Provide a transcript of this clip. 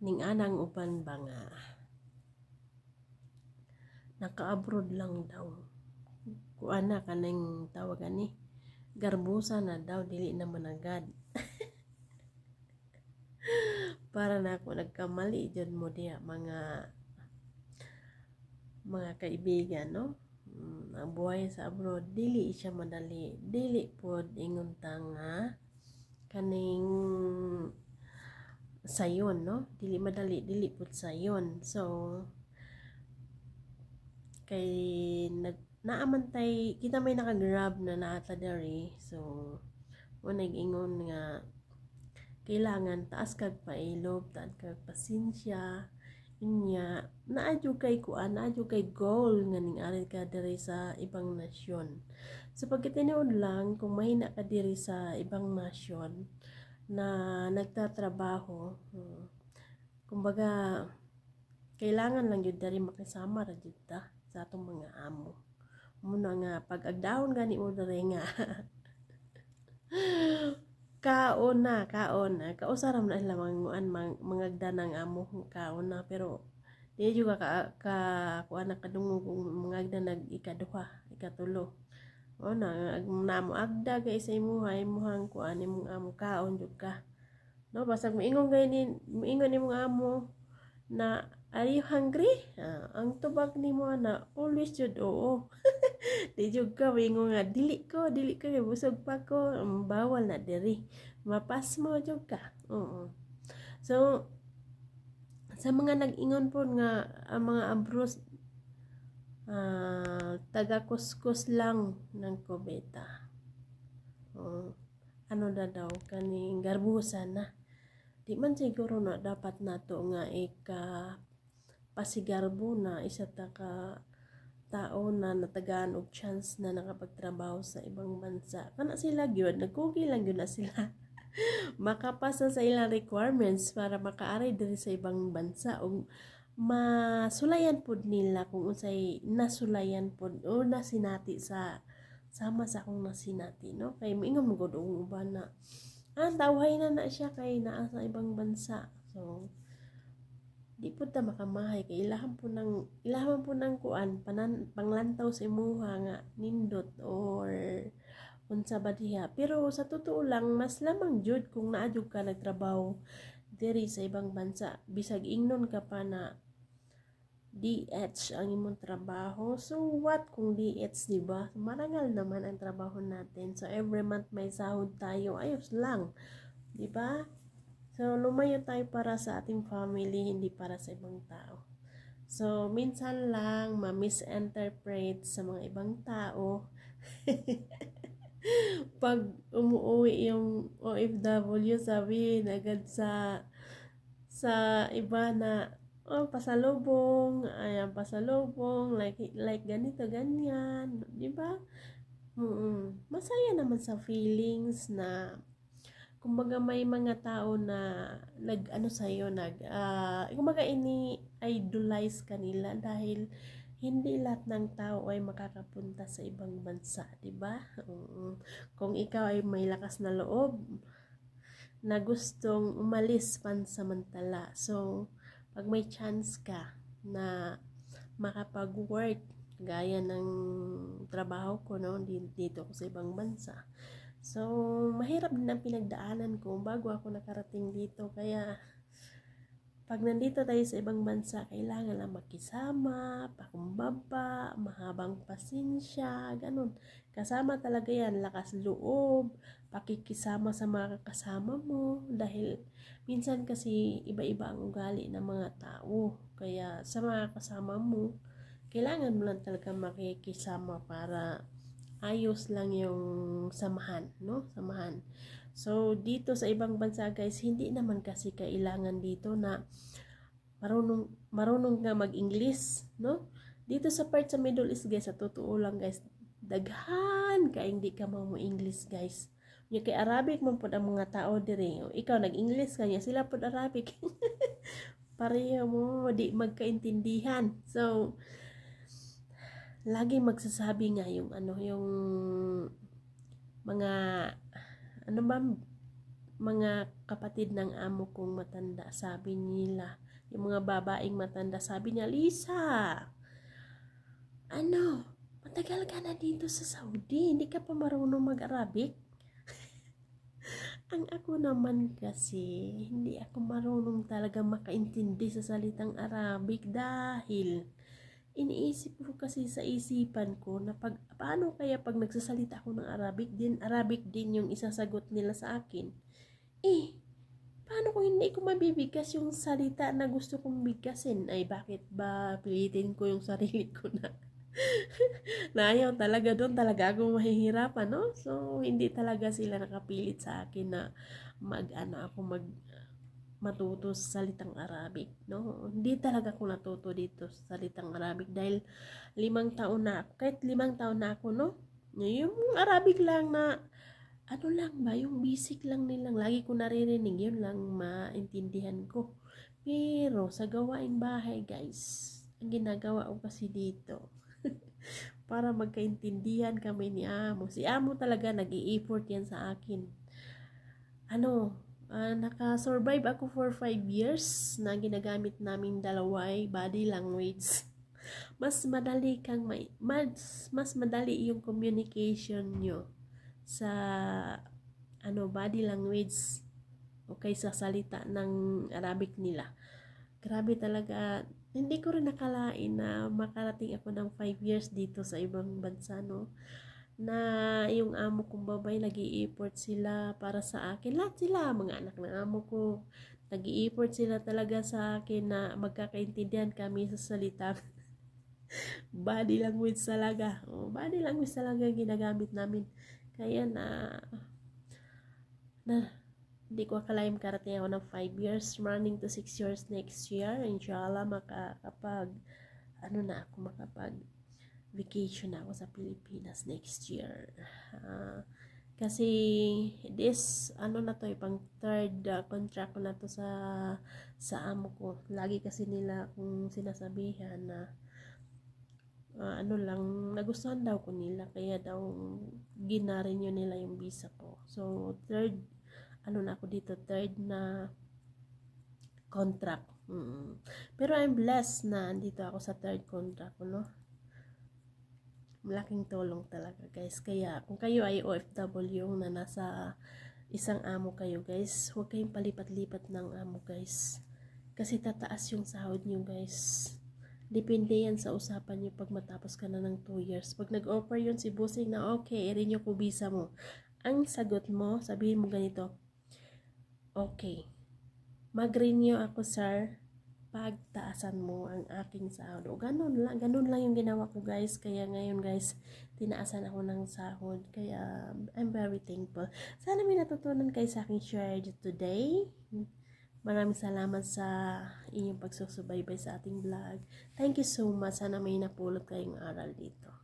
ning anang uban ba nga naka-abroad lang daw. Kuana kanang tawagan ni garbusa na daw dili naman agad. Para na ako nagkamali jud mo diha mga kaibigan, no? Ang buhay sa abroad dili siya madali, dili pod ingon ta nga kaning sayon, no? Dili madali, dili pod sayon. So kay naamantay kita may naka-grab na naata diri, so mo nag-ingon nga kailangan taas kag pailob, taas kag pasensya inya, naadyo kay kuan, naadyo kay goal nga ning ari ka diri sa ibang nasyon. So pagkatinuod lang kung mahina ka diri sa ibang nasyon na nagtatrabaho, kumbaga kailangan lang jud diri makisama ra jud ta sa atong mga amo. Muna nga pag agdahon gani mo diri nga kaon na kausaram na sila mangagda ng amo kaon na, pero di juga ka kuan na kadungog kung mangagda nag ikaduha ikatulo o na namo agda kay sa imuhang kuan imong amo kaon jud ka, no? Basag moingon imong amo na are you hungry? Ang tubag nimo na always jud oo. Di jud ka wingon nga dili ko kay busog pa ko, bawal na diri. Mapas mo jud ka. Oo. So sa mga nag-ingon po nga ang mga abroad taga kuskus lang ng kubeta. Ano daw kaning garbusa na. Di man siguro na dapat nato nga pasigarbo na isa ta ka tao na natagaan og chance na nakapagtrabaho sa ibang bansa. Kana sila gyud nagkugi lang gyud na sila makapasa sa ilang requirements para makaari diri sa ibang bansa ug masulayan pod nila kung unsay nasulayan pod o nasinati sa sama sa akong nasinati, no? Kay moingon mo gud og uban na tawhay na siya kay naa sa ibang bansa. So di po ta makamahay kay ilahan po nang kuan panglantaw sa imuha nga nindot or unsa ba diha. Pero sa totoo lang mas lamang jud kung naadyo ka nagtrabaho diri sa ibang bansa, bisag ingnon ka pa na DH ang imong trabaho. So what kung DH, di ba? Marangal naman ang trabaho natin. So every month may sahod tayo, ayos lang, di ba? So lumayo tayo para sa ating family, hindi para sa ibang tao. So minsan lang ma-misinterpret sa mga ibang tao pag umuwi yung OFW, sabihin agad sa iba na pasalubong, ayan pasalubong, like ganito ganyan, di ba? Masaya naman sa feelings na kumbaga may mga tao na nag-ano sa'yo, kumbaga ini-idolize kanila dahil hindi lahat ng tao ay makakapunta sa ibang bansa, di ba? Kung ikaw ay may lakas na loob na gustong umalis pansamantala, so pag may chance ka na makapag-work gaya ng trabaho ko, no, dito ko sa ibang bansa. So, mahirap din ang pinagdaanan ko bago ako nakarating dito. Kaya, pag nandito tayo sa ibang bansa, kailangan lang makisama, pakumbaba, mahabang pasensya, ganun. Kasama talaga yan, lakas loob, pakikisama sa mga kasama mo. Dahil, minsan kasi iba-iba ang ugali ng mga tao. Kaya, sa mga kasama mo, kailangan mo lang talaga makikisama para ayos lang yung samahan, no? Samahan. So, dito sa ibang bansa, guys, hindi naman kasi kailangan dito na marunong nga mag-English, no? Dito sa part sa Middle East, guys, sa totoo lang, guys, daghan ka hindi ka mo English, guys. Yung kay Arabic man po ang mga tao diri. Ikaw nag-English kanya, sila po Arabic. Pareho mo, di magkaintindihan. So, lagi magsasabi nga yung mga mga kapatid ng amo kong matanda, sabi nila, yung mga babaeng matanda, sabi niya, Lisa, ano, matagal ka na dito sa Saudi, hindi ka pa marunong mag-Arabic? Ang ako naman kasi, hindi ako marunong talaga makaintindi sa salitang Arabic dahil iniisip ko kasi sa isipan ko na paano kaya pag nagsasalita ako ng Arabic din yung isasagot nila sa akin. Paano kung hindi ko mabibigkas yung salita na gusto kong bigkasin? Ay, bakit ba pilitin ko yung sarili ko na na ayaw talaga, doon talaga ako mahihirapan, no? So, hindi talaga sila nakapilit sa akin na matuto sa salitang Arabic, no? Hindi talaga ako natuto dito sa salitang Arabic dahil 5 taon na ako. Kahit 5 taon na ako, no? Yung Arabic lang na ano lang ba, yung basic lang nilang lagi ko naririnig, yun lang maintindihan ko. Pero sa gawaing bahay, guys, ang ginagawa ko kasi dito para magkaintindihan kami ni Amo. Si Amo talaga nag-i-effort yan sa akin. Naka-survive ako for 5 years na ginagamit namin dalawa ay body language. Mas madali yung communication nyo sa body language o sa salita ng Arabic nila. Grabe talaga, hindi ko rin nakalain na makarating ako ng 5 years dito sa ibang bansa, no? Na yung amo kong babae nag-i-effort sila para sa akin. Lahat sila, mga anak ng amo ko, nag-i-effort sila talaga sa akin na magkakaintindihan kami sa salita. Body language talaga. Body language talaga ginagamit namin. Kaya hindi ko akalain karating ako ng 5 years, running to 6 years next year. Inshallah, makapag vacation ako sa Pilipinas next year. Kasi pang third contract ko na to sa amo ko. Lagi kasi nila akong sinasabihan na nagustuhan daw ko nila, kaya daw ginarenew nila yung visa ko. So third ako dito, third na contract. Pero I'm blessed na andito ako sa third contract ko, no? Malaking tulong talaga, guys. Kaya kung kayo ay OFW na nasa isang amo kayo, guys, huwag kayong palipat-lipat ng amo, guys. Kasi tataas yung sahod nyo, guys. Depende yan sa usapan nyo pag matapos ka na ng 2 years. Pag nag-offer yun si bossing na okay, i-renew ko visa mo, ang sagot mo, sabihin mo ganito, okay, mag-renew ako, sir, pagtaasan mo ang aking sahod. O ganun lang yung ginawa ko, guys. Kaya ngayon, guys, tinaasan ako ng sahod. Kaya I'm very thankful. Sana may natutunan kayo sa aking share today. Maraming salamat sa inyong pagsusubaybay sa ating vlog. Thank you so much. Sana may napulot kayong aral dito.